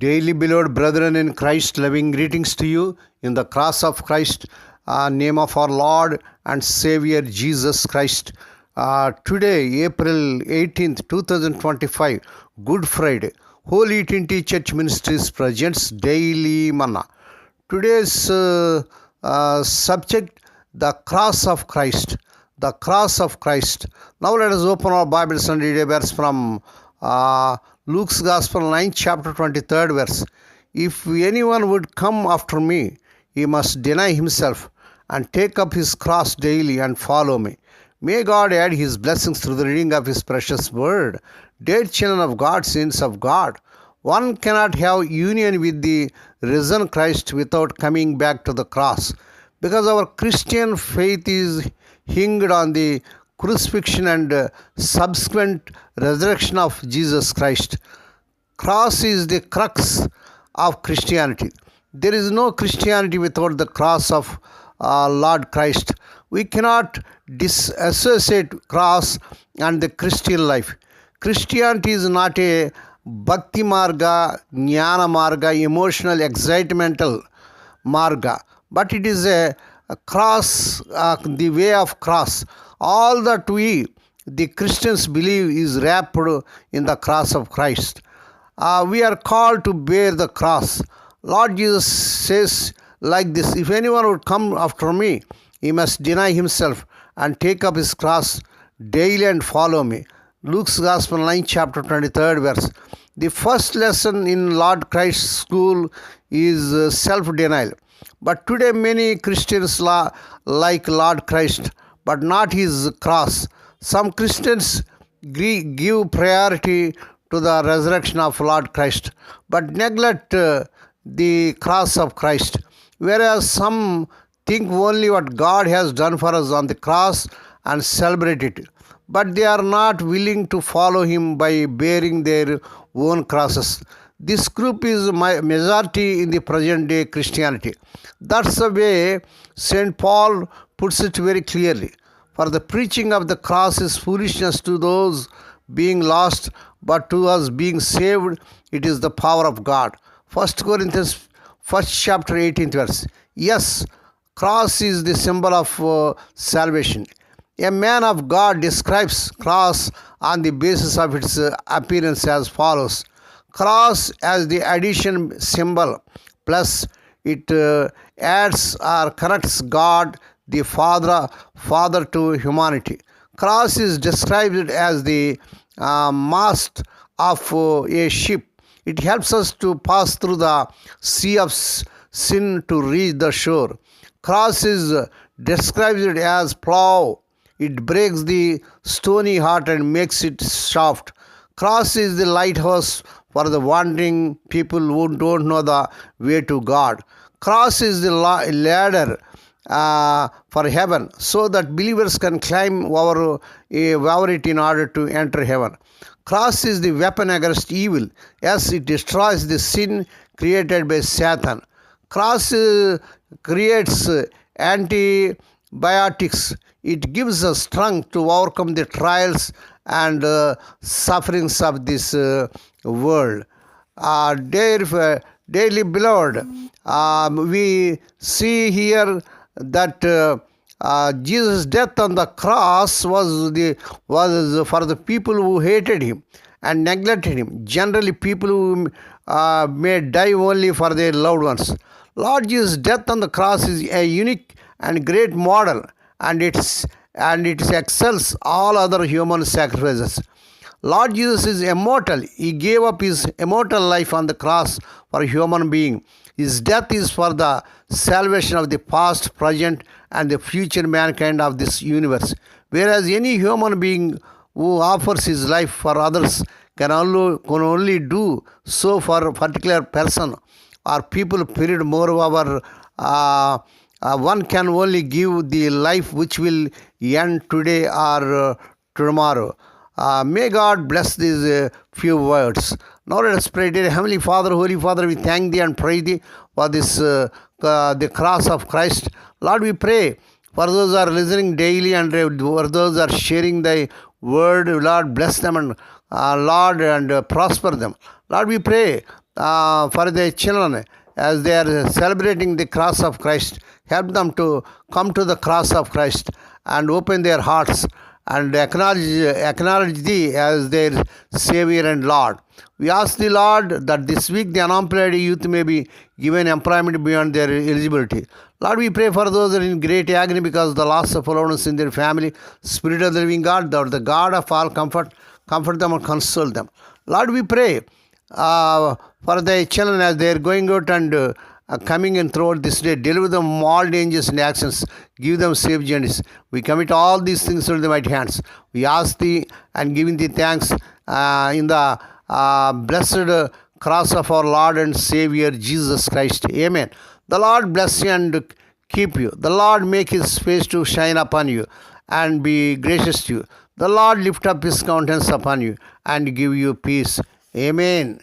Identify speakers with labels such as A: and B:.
A: Daily beloved brethren in Christ, loving greetings to you in the cross of Christ, name of our Lord and Savior Jesus Christ. Today, April 18th, 2025, Good Friday, Holy Trinity Church Ministries presents Daily Manna. Today's subject, the cross of Christ. The cross of Christ. Now let us open our Bibles and read a verse from Luke's Gospel 9th chapter 23rd verse. If anyone would come after me, he must deny himself and take up his cross daily and follow me. May God add his blessings through the reading of his precious word. Dear children of God, saints of God, one cannot have union with the risen Christ without coming back to the cross, because our Christian faith is hinged on the crucifixion and subsequent resurrection of Jesus Christ. Cross is the crux of Christianity. There is no Christianity without the cross of Lord Christ. We cannot disassociate cross and the Christian life. Christianity is not a bhakti marga, jnana marga, emotional, excitemental marga, but it is a cross, the way of cross. All that we, the Christians, believe is wrapped in the cross of Christ. We are called to bear the cross. Lord Jesus says like this, if anyone would come after me, he must deny himself and take up his cross daily and follow me. Luke's Gospel 9 chapter 23rd verse. The first lesson in Lord Christ's school is self-denial. But today many Christians like Lord Christ, but not his cross. Some Christians give priority to the resurrection of Lord Christ, but neglect the cross of Christ. Whereas some think only what God has done for us on the cross and celebrate it, but they are not willing to follow him by bearing their own crosses. This group is majority in the present day Christianity. That's the way St. Paul puts it very clearly. For the preaching of the cross is foolishness to those being lost, but to us being saved, it is the power of God. 1 Corinthians 1st chapter 18th verse. Yes, cross is the symbol of salvation. A man of God describes cross on the basis of its appearance as follows. Cross as the addition symbol, plus it adds or connects God the Father to humanity. Cross is described as the mast of a ship. It helps us to pass through the sea of sin to reach the shore. Cross is described as plow. It breaks the stony heart and makes it soft. Cross is the lighthouse for the wandering people who don't know the way to God. Cross is the ladder for heaven, so that believers can climb over it in order to enter heaven. Cross is the weapon against evil. Yes, it destroys the sin created by Satan. Cross creates antibiotics. It gives us strength to overcome the trials and sufferings of this world. Dearly beloved, we see here that Jesus' death on the cross was for the people who hated him and neglected him. Generally, people who may die only for their loved ones. Lord Jesus' death on the cross is a unique and great model, and it excels all other human sacrifices. Lord Jesus is immortal. He gave up his immortal life on the cross for a human being. His death is for the salvation of the past, present, and the future mankind of this universe. Whereas any human being who offers his life for others can only do so for a particular person or people. Period. Moreover, one can only give the life which will end today or tomorrow. May God bless these few words. Now let us pray. Dear Heavenly Father, Holy Father, we thank Thee and praise Thee for this, the cross of Christ. Lord, we pray for those who are listening daily and for those who are sharing Thy word. Lord, bless them and Lord, and prosper them. Lord, we pray for their children as they are celebrating the cross of Christ. Help them to come to the cross of Christ and open their hearts and acknowledge Thee as their Savior and Lord. We ask the Lord that this week the unemployed youth may be given employment beyond their eligibility. Lord, we pray for those that are in great agony because of the loss of loved ones in their family. Spirit of the living God, thou art the God of all comfort, comfort them and console them. Lord, we pray for the children as they are going out and coming in throughout this day. Deliver them from all dangers and actions. Give them safe journeys. We commit all these things to the mighty hands. We ask Thee and giving Thee thanks in the blessed cross of our Lord and Savior Jesus Christ. Amen. The Lord bless you and keep you. The Lord make His face to shine upon you and be gracious to you. The Lord lift up His countenance upon you and give you peace. Amen.